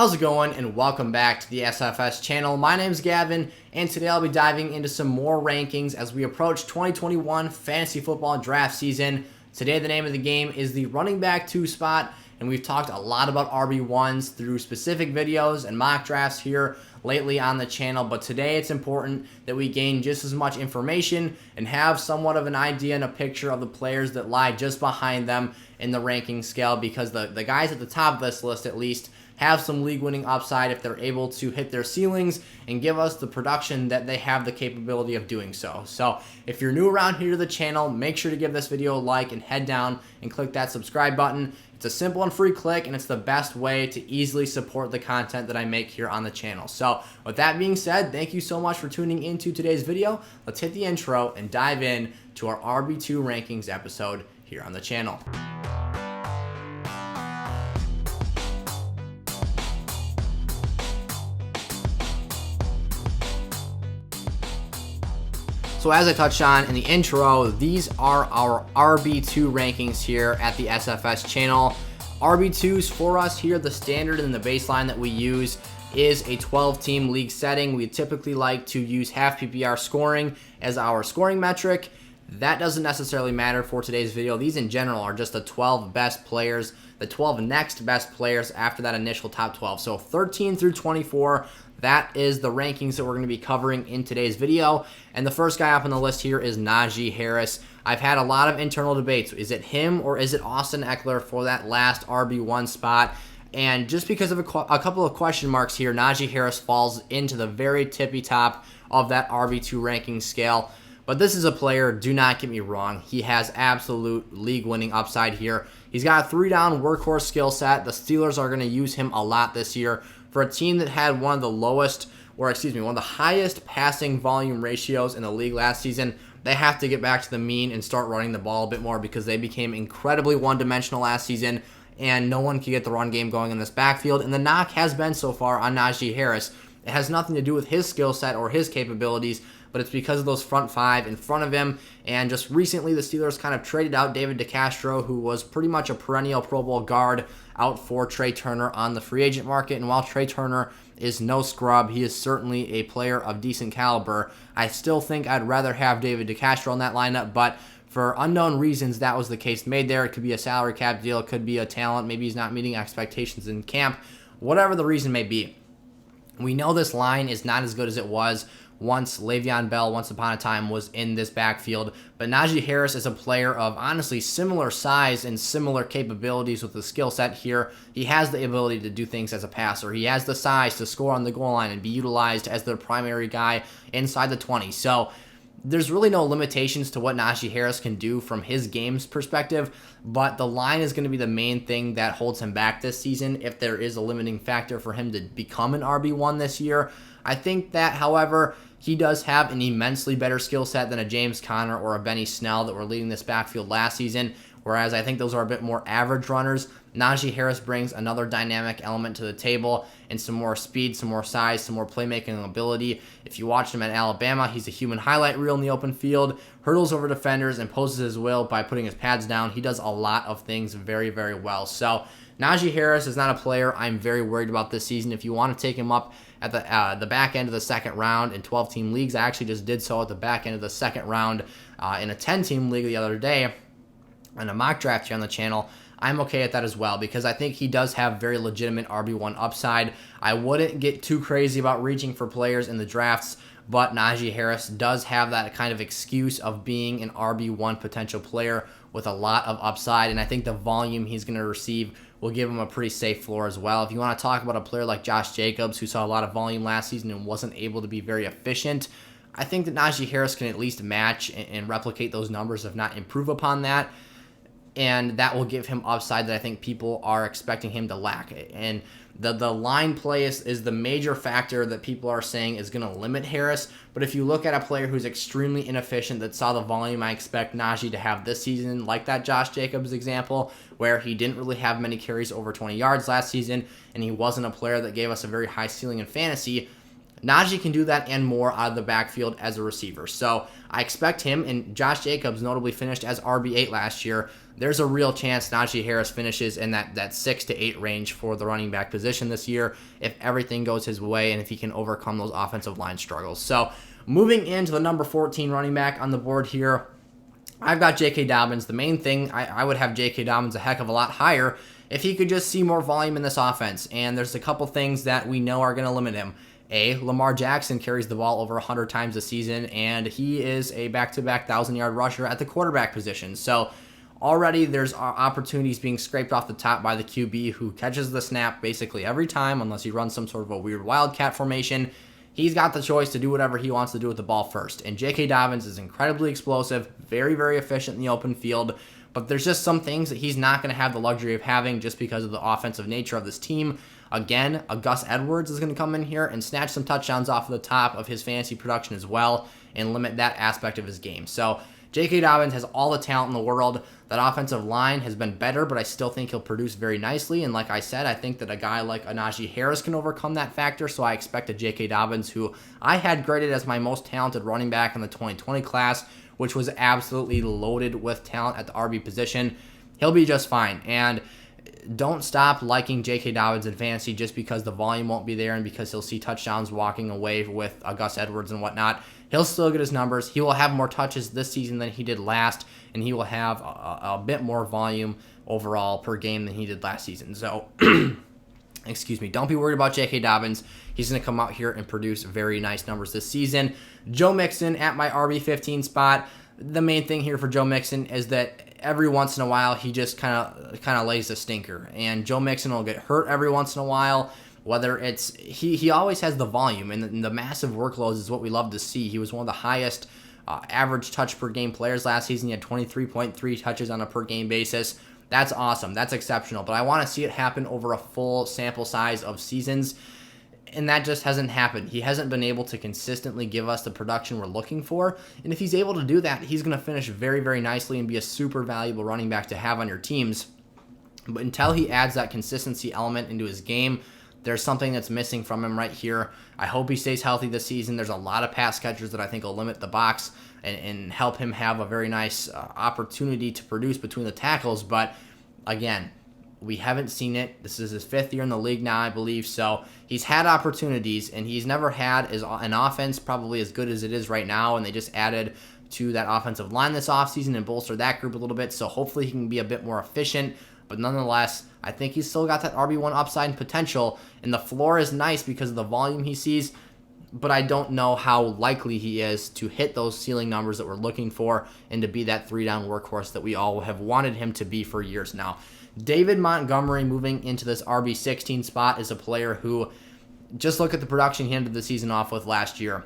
How's it going, and welcome back to the SFS channel. My name is Gavin, and today I'll be diving into some more rankings as we approach 2021 fantasy football draft season. Today the name of the game is the running back 2 spot, and we've talked a lot about RB1s through specific videos and mock drafts here lately on the channel, but today it's important that we gain just as much information and have somewhat of an idea and a picture of the players that lie just behind them in the ranking scale, because the guys at the top of this list at least have some league-winning upside if they're able to hit their ceilings and give us the production that they have the capability of doing so. So if you're new around here to the channel, make sure to give this video a like and head down and click that subscribe button. It's a simple and free click, and it's the best way to easily support the content that I make here on the channel. So with that being said, thank you so much for tuning into today's video. Let's hit the intro and dive in to our RB2 rankings episode here on the channel. So as I touched on in the intro, these are our RB2 rankings here at the SFS channel. RB2s for us here, the standard and the baseline that we use is a 12-team league setting. We typically like to use half PPR scoring as our scoring metric. That doesn't necessarily matter for today's video. These in general are just the 12 best players, the 12 next best players after that initial top 12. So 13 through 24, that is the rankings that we're going to be covering in today's video. And the first guy up on the list here is Najee Harris. I've had a lot of internal debates. Is it him or is it Austin Ekeler for that last RB1 spot? And just because of a couple of question marks here, Najee Harris falls into the very tippy top of that RB2 ranking scale. But this is a player, do not get me wrong, he has absolute league-winning upside here. He's got a 3-down workhorse skill set. The Steelers are going to use him a lot this year. For a team that had one of the highest passing volume ratios in the league last season, they have to get back to the mean and start running the ball a bit more, because they became incredibly one-dimensional last season, and no one can get the run game going in this backfield. And the knock has been so far on Najee Harris. It has nothing to do with his skill set or his capabilities, but it's because of those front 5 in front of him. And just recently, the Steelers kind of traded out David DeCastro, who was pretty much a perennial Pro Bowl guard, out for Trey Turner on the free agent market. And while Trey Turner is no scrub, he is certainly a player of decent caliber. I still think I'd rather have David DeCastro in that lineup, but for unknown reasons, that was the case made there. It could be a salary cap deal, it could be a talent, maybe he's not meeting expectations in camp, whatever the reason may be. We know this line is not as good as it was once Le'Veon Bell, once upon a time, was in this backfield. But Najee Harris is a player of honestly similar size and similar capabilities with the skill set here. He has the ability to do things as a passer. He has the size to score on the goal line and be utilized as the primary guy inside the 20. So there's really no limitations to what Najee Harris can do from his game's perspective, but the line is going to be the main thing that holds him back this season if there is a limiting factor for him to become an RB1 this year. I think that, however, he does have an immensely better skill set than a James Conner or a Benny Snell that were leading this backfield last season, whereas I think those are a bit more average runners. Najee Harris brings another dynamic element to the table and some more speed, some more size, some more playmaking ability. If you watched him at Alabama, he's a human highlight reel in the open field, hurdles over defenders, imposes his will by putting his pads down. He does a lot of things very, very well. So Najee Harris is not a player I'm very worried about this season. If you want to take him up at the back end of the second round in 12-team leagues, I actually just did so at the back end of the second round in a 10-team league the other day in a mock draft here on the channel, I'm okay at that as well, because I think he does have very legitimate RB1 upside. I wouldn't get too crazy about reaching for players in the drafts, but Najee Harris does have that kind of excuse of being an RB1 potential player with a lot of upside, and I think the volume he's going to receive will give him a pretty safe floor as well. If you want to talk about a player like Josh Jacobs, who saw a lot of volume last season and wasn't able to be very efficient, I think that Najee Harris can at least match and replicate those numbers, if not improve upon that. And that will give him upside that I think people are expecting him to lack. And the line play is the major factor that people are saying is going to limit Harris. But if you look at a player who's extremely inefficient that saw the volume I expect Najee to have this season, like that Josh Jacobs example, where he didn't really have many carries over 20 yards last season, and he wasn't a player that gave us a very high ceiling in fantasy, Najee can do that and more out of the backfield as a receiver. So I expect him, and Josh Jacobs notably finished as RB8 last year. There's a real chance Najee Harris finishes in that 6 to 8 range for the running back position this year if everything goes his way and if he can overcome those offensive line struggles. So moving into the number 14 running back on the board here, I've got J.K. Dobbins. The main thing, I would have J.K. Dobbins a heck of a lot higher if he could just see more volume in this offense. And there's a couple things that we know are going to limit him. Lamar Jackson carries the ball over 100 times a season, and he is a back-to-back 1,000-yard rusher at the quarterback position. So already there's opportunities being scraped off the top by the QB who catches the snap basically every time, unless he runs some sort of a weird wildcat formation. He's got the choice to do whatever he wants to do with the ball first. And J.K. Dobbins is incredibly explosive, very, very efficient in the open field. But there's just some things that he's not going to have the luxury of having just because of the offensive nature of this team. Again, Gus Edwards is going to come in here and snatch some touchdowns off of the top of his fantasy production as well and limit that aspect of his game. So J.K. Dobbins has all the talent in the world. That offensive line has been better, but I still think he'll produce very nicely. And like I said, I think that a guy like Najee Harris can overcome that factor. So I expect a J.K. Dobbins, who I had graded as my most talented running back in the 2020 class, which was absolutely loaded with talent at the RB position. He'll be just fine. And don't stop liking J.K. Dobbins in fantasy just because the volume won't be there and because he'll see touchdowns walking away with Gus Edwards and whatnot. He'll still get his numbers. He will have more touches this season than he did last, and he will have a bit more volume overall per game than he did last season. So, excuse me, don't be worried about J.K. Dobbins. He's going to come out here and produce very nice numbers this season. Joe Mixon at my RB15 spot. The main thing here for Joe Mixon is that every once in a while he just kind of lays a stinker, and Joe Mixon will get hurt every once in a while. Whether it's he always has the volume and the massive workloads is what we love to see. He was one of the highest average touch per game players last season. He had 23.3 touches on a per game basis. That's awesome. That's exceptional. But I want to see it happen over a full sample size of seasons, and that just hasn't happened. He hasn't been able to consistently give us the production we're looking for. And if he's able to do that, he's going to finish very, very nicely and be a super valuable running back to have on your teams. But until he adds that consistency element into his game, there's something that's missing from him right here. I hope he stays healthy this season. There's a lot of pass catchers that I think will limit the box and help him have a very nice opportunity to produce between the tackles. But again, we haven't seen it. This is his 5th year in the league now, I believe. So he's had opportunities, and he's never had an offense probably as good as it is right now. And they just added to that offensive line this offseason and bolstered that group a little bit. So hopefully he can be a bit more efficient. But nonetheless, I think he's still got that RB1 upside and potential. And the floor is nice because of the volume he sees. But I don't know how likely he is to hit those ceiling numbers that we're looking for and to be that 3-down workhorse that we all have wanted him to be for years now. David Montgomery moving into this RB16 spot is a player who, just look at the production he ended the season off with last year.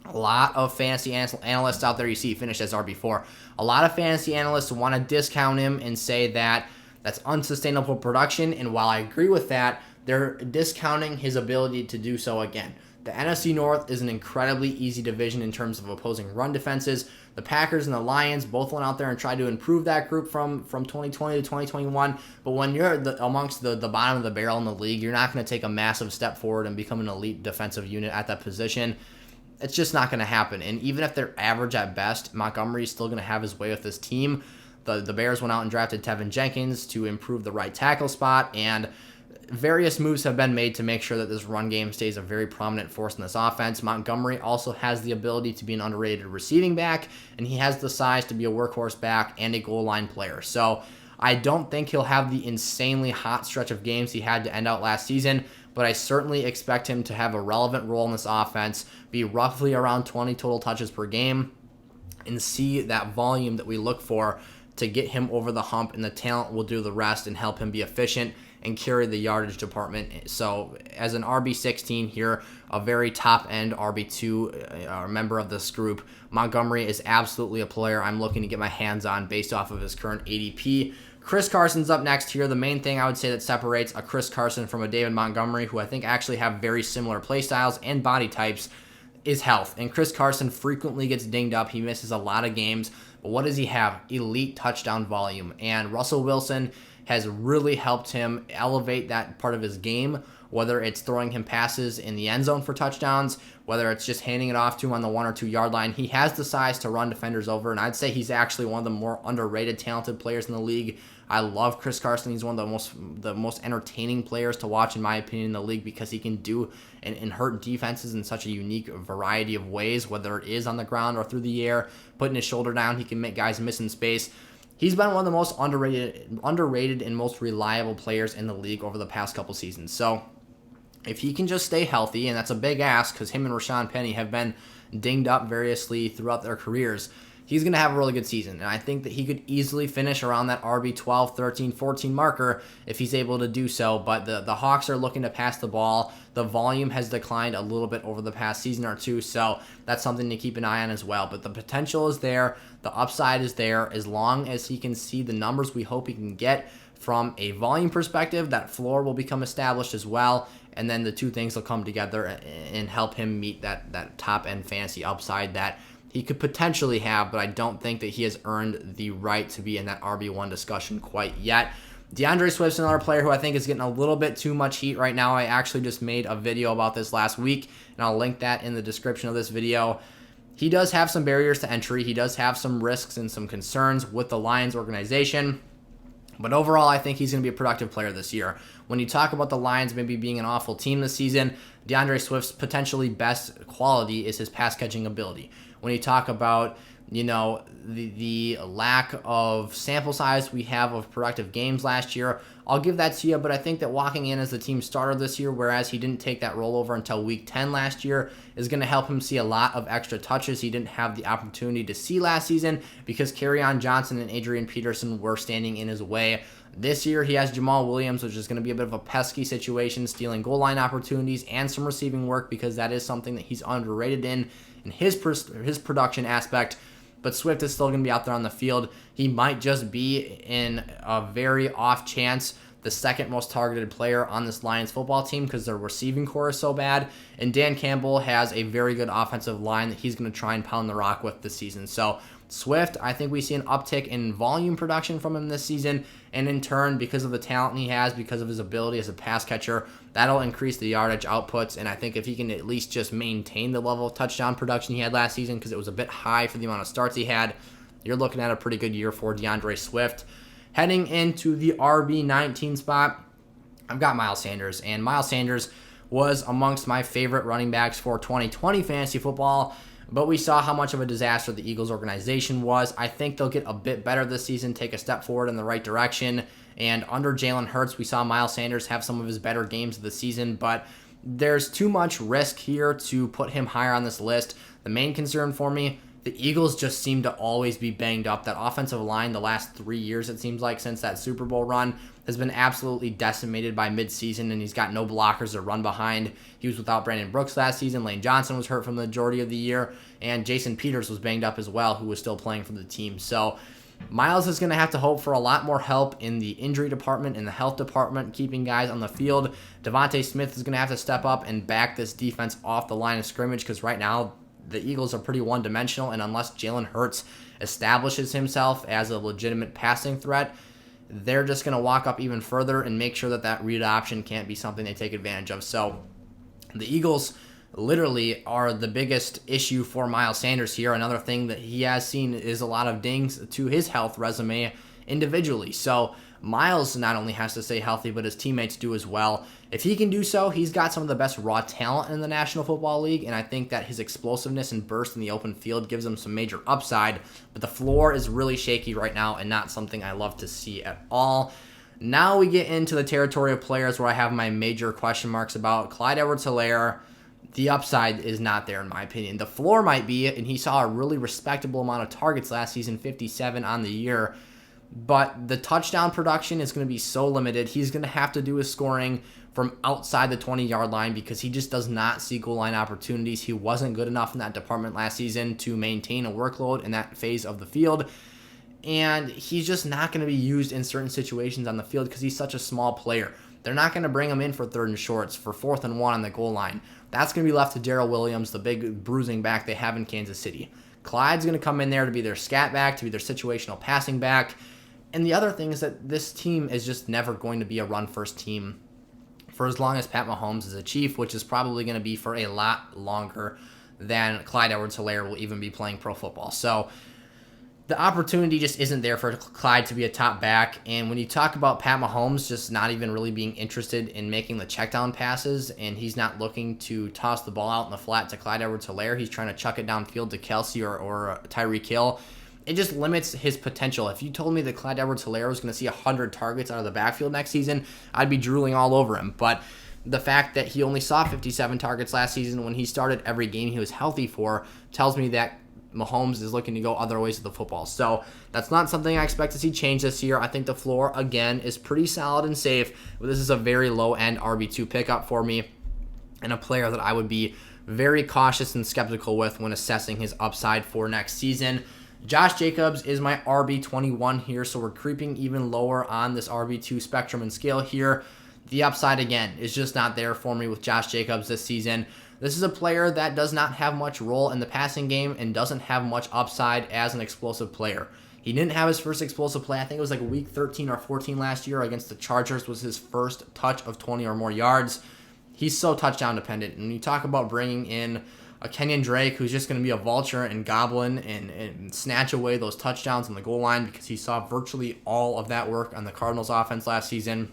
A lot of fantasy analysts out there you see finished as RB4. A lot of fantasy analysts want to discount him and say that that's unsustainable production, and while I agree with that, they're discounting his ability to do so again. The NFC North is an incredibly easy division in terms of opposing run defenses. The Packers and the Lions both went out there and tried to improve that group from 2020 to 2021. But when you're amongst the bottom of the barrel in the league, you're not going to take a massive step forward and become an elite defensive unit at that position. It's just not going to happen. And even if they're average at best, Montgomery is still going to have his way with this team. The Bears went out and drafted Tevin Jenkins to improve the right tackle spot, and various moves have been made to make sure that this run game stays a very prominent force in this offense. Montgomery also has the ability to be an underrated receiving back, and he has the size to be a workhorse back and a goal line player. So I don't think he'll have the insanely hot stretch of games he had to end out last season, but I certainly expect him to have a relevant role in this offense, be roughly around 20 total touches per game, and see that volume that we look for to get him over the hump, and the talent will do the rest and help him be efficient and carry the yardage department. So as an RB16 here, a very top-end RB2 member of this group, Montgomery is absolutely a player I'm looking to get my hands on based off of his current ADP. Chris Carson's up next here. The main thing I would say that separates a Chris Carson from a David Montgomery, who I think actually have very similar play styles and body types, is health. And Chris Carson frequently gets dinged up. He misses a lot of games. But what does he have? Elite touchdown volume. And Russell Wilson has really helped him elevate that part of his game, whether it's throwing him passes in the end zone for touchdowns, whether it's just handing it off to him on the 1 or 2 yard line. He has the size to run defenders over, and I'd say he's actually one of the more underrated, talented players in the league. I love Chris Carson. He's one of the most entertaining players to watch, in my opinion, in the league, because he can do and hurt defenses in such a unique variety of ways, whether it is on the ground or through the air, putting his shoulder down. He can make guys miss in space. He's been one of the most underrated and most reliable players in the league over the past couple seasons. So if he can just stay healthy, and that's a big ask because him and Rashaad Penny have been dinged up variously throughout their careers, he's going to have a really good season. And I think that he could easily finish around that RB 12, 13, 14 marker if he's able to do so. But the Hawks are looking to pass the ball. The volume has declined a little bit over the past season or two, so that's something to keep an eye on as well. But the potential is there. The upside is there. As long as he can see the numbers we hope he can get from a volume perspective, that floor will become established as well. And then the two things will come together and help him meet that top-end fantasy upside that he could potentially have, but I don't think that he has earned the right to be in that RB1 discussion quite yet. DeAndre Swift's another player who I think is getting a little bit too much heat right now. I actually just made a video about this last week, and I'll link that in the description of this video. He does have some barriers to entry. He does have some risks and some concerns with the Lions organization. But overall, I think he's going to be a productive player this year. When you talk about the Lions maybe being an awful team this season, DeAndre Swift's potentially best quality is his pass-catching ability. When you talk about, the lack of sample size we have of productive games last year, I'll give that to you, but I think that walking in as the team starter this year, whereas he didn't take that rollover until week 10 last year, is going to help him see a lot of extra touches he didn't have the opportunity to see last season because Kerryon Johnson and Adrian Peterson were standing in his way. This year, he has Jamal Williams, which is going to be a bit of a pesky situation, stealing goal line opportunities and some receiving work because that is something that he's underrated in his production aspect. But Swift is still going to be out there on the field. He might just be, in a very off chance, the second most targeted player on this Lions football team because their receiving core is so bad. And Dan Campbell has a very good offensive line that he's going to try and pound the rock with this season. So Swift, I think we see an uptick in volume production from him this season, and in turn, because of the talent he has, because of his ability as a pass catcher, that'll increase the yardage outputs, and I think if he can at least just maintain the level of touchdown production he had last season, because it was a bit high for the amount of starts he had, you're looking at a pretty good year for DeAndre Swift. Heading into the RB19 spot, I've got Myles Sanders, and Myles Sanders was amongst my favorite running backs for 2020 fantasy football, but we saw how much of a disaster the Eagles organization was. I think they'll get a bit better this season, take a step forward in the right direction. And under Jalen Hurts, we saw Myles Sanders have some of his better games of the season, but there's too much risk here to put him higher on this list. The main concern for me, the Eagles just seem to always be banged up. That offensive line the last 3 years, it seems like, since that Super Bowl run, has been absolutely decimated by midseason, and he's got no blockers to run behind. He was without Brandon Brooks last season. Lane Johnson was hurt for the majority of the year, and Jason Peters was banged up as well, who was still playing for the team. So Myles is going to have to hope for a lot more help in the injury department, in the health department, keeping guys on the field. Devontae Smith is going to have to step up and back this defense off the line of scrimmage because right now the Eagles are pretty one-dimensional, and unless Jalen Hurts establishes himself as a legitimate passing threat, they're just going to walk up even further and make sure that read option can't be something they take advantage of. So the Eagles literally are the biggest issue for Myles Sanders here. Another thing that he has seen is a lot of dings to his health resume individually. So Myles not only has to stay healthy, but his teammates do as well. If he can do so, he's got some of the best raw talent in the National Football League, and I think that his explosiveness and burst in the open field gives him some major upside, but the floor is really shaky right now and not something I love to see at all. Now we get into the territory of players where I have my major question marks about. Clyde EdwardsHelaire, the upside is not there in my opinion. The floor might be, and he saw a really respectable amount of targets last season, 57 on the year, but the touchdown production is going to be so limited. He's going to have to do his scoring from outside the 20-yard line because he just does not see goal line opportunities. He wasn't good enough in that department last season to maintain a workload in that phase of the field, and he's just not going to be used in certain situations on the field because he's such a small player. They're not going to bring him in for 3rd and shorts, for 4th and 1 on the goal line. That's going to be left to Darrell Williams, the big bruising back they have in Kansas City. Clyde's going to come in there to be their scat back, to be their situational passing back. And the other thing is that this team is just never going to be a run-first team for as long as Pat Mahomes is a Chief, which is probably going to be for a lot longer than Clyde EdwardsHelaire will even be playing pro football. So the opportunity just isn't there for Clyde to be a top back. And when you talk about Pat Mahomes just not even really being interested in making the check down passes, and he's not looking to toss the ball out in the flat to Clyde EdwardsHelaire, he's trying to chuck it downfield to Kelsey or Tyreek Hill. It just limits his potential. If you told me that Clyde EdwardsHelaire was going to see 100 targets out of the backfield next season, I'd be drooling all over him. But the fact that he only saw 57 targets last season when he started every game he was healthy for tells me that Mahomes is looking to go other ways with the football. So that's not something I expect to see change this year. I think the floor, again, is pretty solid and safe. But this is a very low-end RB2 pickup for me and a player that I would be very cautious and skeptical with when assessing his upside for next season. Josh Jacobs is my RB21 here, so we're creeping even lower on this RB2 spectrum and scale here. The upside, again, is just not there for me with Josh Jacobs this season. This is a player that does not have much role in the passing game and doesn't have much upside as an explosive player. He didn't have his first explosive play. I think it was like week 13 or 14 last year against the Chargers was his first touch of 20 or more yards. He's so touchdown dependent. And you talk about bringing in a Kenyon Drake who's just going to be a vulture and goblin and snatch away those touchdowns on the goal line because he saw virtually all of that work on the Cardinals offense last season.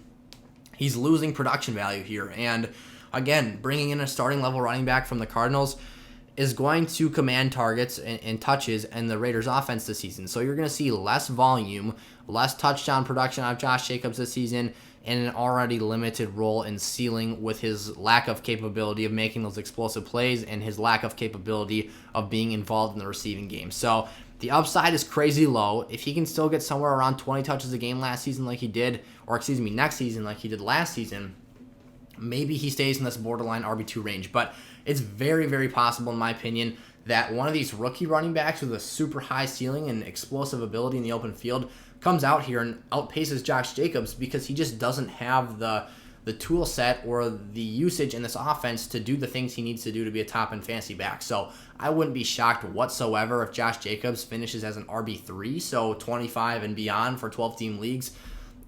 He's losing production value here. And again, bringing in a starting level running back from the Cardinals is going to command targets and touches in the Raiders offense this season. So you're going to see less volume, less touchdown production out of Josh Jacobs this season, and an already limited role in ceiling with his lack of capability of making those explosive plays and his lack of capability of being involved in the receiving game. So the upside is crazy low. If he can still get somewhere around 20 touches a game next season like he did last season, maybe he stays in this borderline RB2 range. But it's very, very possible, in my opinion, that one of these rookie running backs with a super high ceiling and explosive ability in the open field comes out here and outpaces Josh Jacobs because he just doesn't have the tool set or the usage in this offense to do the things he needs to do to be a top-end fantasy back. So I wouldn't be shocked whatsoever if Josh Jacobs finishes as an RB3, so 25 and beyond for 12-team leagues.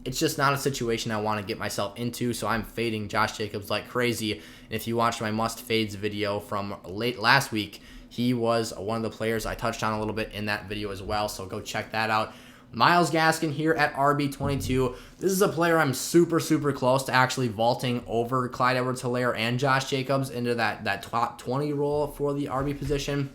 It's just not a situation I want to get myself into, so I'm fading Josh Jacobs like crazy. And if you watched my must-fades video from late last week, he was one of the players I touched on a little bit in that video as well, so go check that out. Myles Gaskin here at RB22. This is a player I'm super, super close to actually vaulting over Clyde EdwardsHelaire and Josh Jacobs into that top 20 role for the RB position.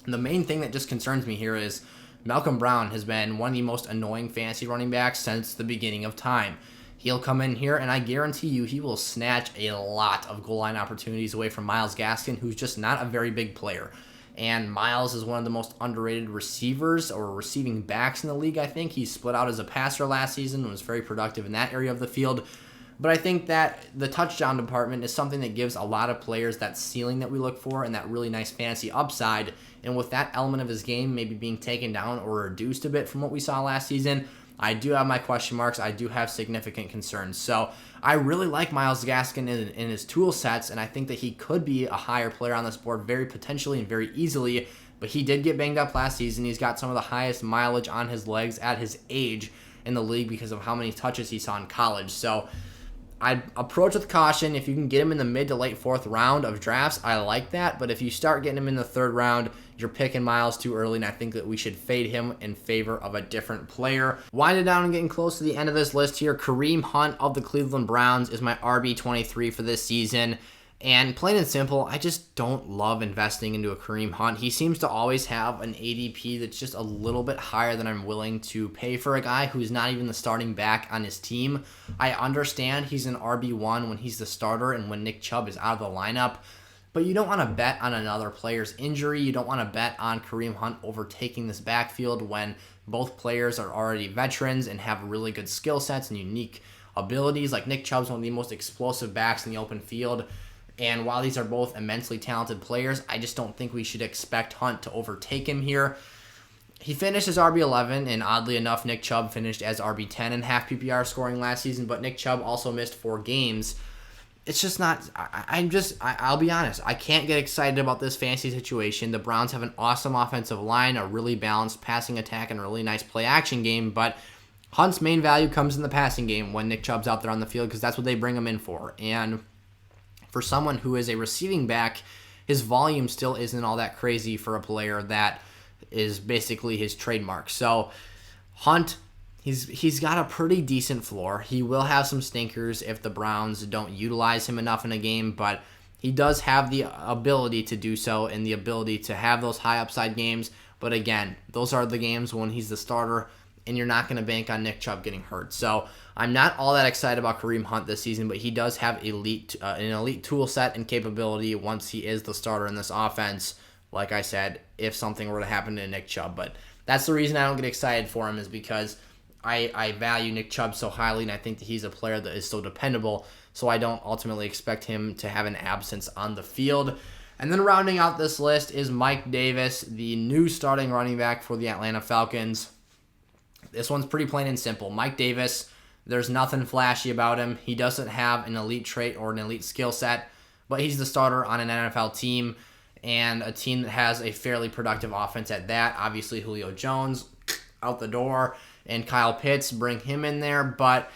And the main thing that just concerns me here is Malcolm Brown has been one of the most annoying fantasy running backs since the beginning of time. He'll come in here, and I guarantee you he will snatch a lot of goal line opportunities away from Myles Gaskin, who's just not a very big player. And Myles is one of the most underrated receivers or receiving backs in the league, I think. He split out as a passer last season and was very productive in that area of the field. But I think that the touchdown department is something that gives a lot of players that ceiling that we look for and that really nice fantasy upside. And with that element of his game maybe being taken down or reduced a bit from what we saw last season, I do have my question marks. I do have significant concerns. So I really like Myles Gaskin in his tool sets, and I think that he could be a higher player on this board very potentially and very easily. But he did get banged up last season. He's got some of the highest mileage on his legs at his age in the league because of how many touches he saw in college. So I'd approach with caution. If you can get him in the mid to late fourth round of drafts, I like that. But if you start getting him in the third round, you're picking Myles too early, and I think that we should fade him in favor of a different player. Winding down and getting close to the end of this list here, Kareem Hunt of the Cleveland Browns is my RB23 for this season. And plain and simple, I just don't love investing into a Kareem Hunt. He seems to always have an ADP that's just a little bit higher than I'm willing to pay for a guy who's not even the starting back on his team. I understand he's an RB1 when he's the starter and when Nick Chubb is out of the lineup, but you don't want to bet on another player's injury. You don't want to bet on Kareem Hunt overtaking this backfield when both players are already veterans and have really good skill sets and unique abilities. Like Nick Chubb's one of the most explosive backs in the open field. And while these are both immensely talented players, I just don't think we should expect Hunt to overtake him here. He finished as RB11, and oddly enough, Nick Chubb finished as RB10 in half PPR scoring last season, but Nick Chubb also missed 4 games. It's just not, I'll be honest, I can't get excited about this fantasy situation. The Browns have an awesome offensive line, a really balanced passing attack, and a really nice play action game, but Hunt's main value comes in the passing game when Nick Chubb's out there on the field because that's what they bring him in for. And for someone who is a receiving back, his volume still isn't all that crazy for a player that is basically his trademark. So Hunt, he's got a pretty decent floor. He will have some stinkers if the Browns don't utilize him enough in a game, but he does have the ability to do so and the ability to have those high upside games. But again, those are the games when he's the starter, and you're not going to bank on Nick Chubb getting hurt. So I'm not all that excited about Kareem Hunt this season, but he does have an elite tool set and capability once he is the starter in this offense. Like I said, if something were to happen to Nick Chubb. But that's the reason I don't get excited for him, is because I value Nick Chubb so highly, and I think that he's a player that is so dependable, so I don't ultimately expect him to have an absence on the field. And then rounding out this list is Mike Davis, the new starting running back for the Atlanta Falcons. This one's pretty plain and simple. Mike Davis, there's nothing flashy about him. He doesn't have an elite trait or an elite skill set, but he's the starter on an NFL team, and a team that has a fairly productive offense at that. Obviously, Julio Jones out the door, and Kyle Pitts, bring him in there, but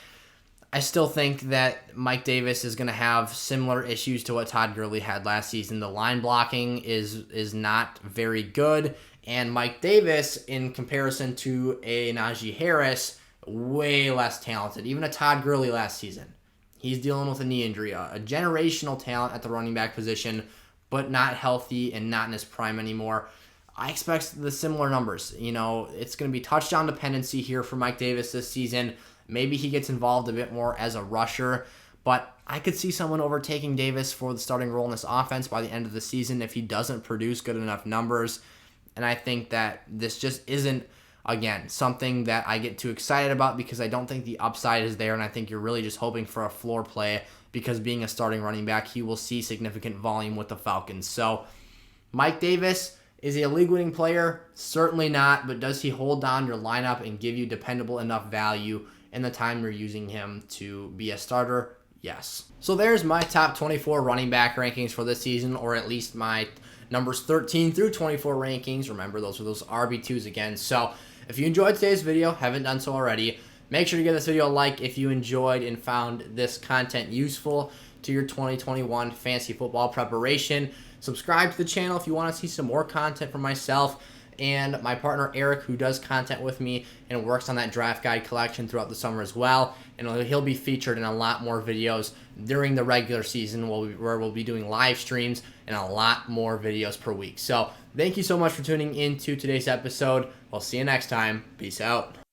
I still think that Mike Davis is going to have similar issues to what Todd Gurley had last season. The line blocking is not very good, and Mike Davis, in comparison to a Najee Harris, way less talented. Even a Todd Gurley last season. He's dealing with a knee injury, a generational talent at the running back position, but not healthy and not in his prime anymore. I expect the similar numbers. It's going to be touchdown dependency here for Mike Davis this season. Maybe he gets involved a bit more as a rusher, but I could see someone overtaking Davis for the starting role in this offense by the end of the season if he doesn't produce good enough numbers. And I think that this just isn't, again, something that I get too excited about because I don't think the upside is there, and I think you're really just hoping for a floor play because being a starting running back, he will see significant volume with the Falcons. So Mike Davis, is he a league-winning player? Certainly not, but does he hold down your lineup and give you dependable enough value in the time you're using him to be a starter? Yes. So there's my top 24 running back rankings for this season, or at least my numbers 13 through 24 rankings. Remember, those are those RB2s again. So if you enjoyed today's video, haven't done so already, make sure to give this video a like if you enjoyed and found this content useful to your 2021 fantasy football preparation. Subscribe to the channel if you want to see some more content from myself and my partner Eric, who does content with me and works on that draft guide collection throughout the summer as well. And he'll be featured in a lot more videos during the regular season where we'll be doing live streams and a lot more videos per week. So thank you so much for tuning into today's episode. We'll see you next time. Peace out.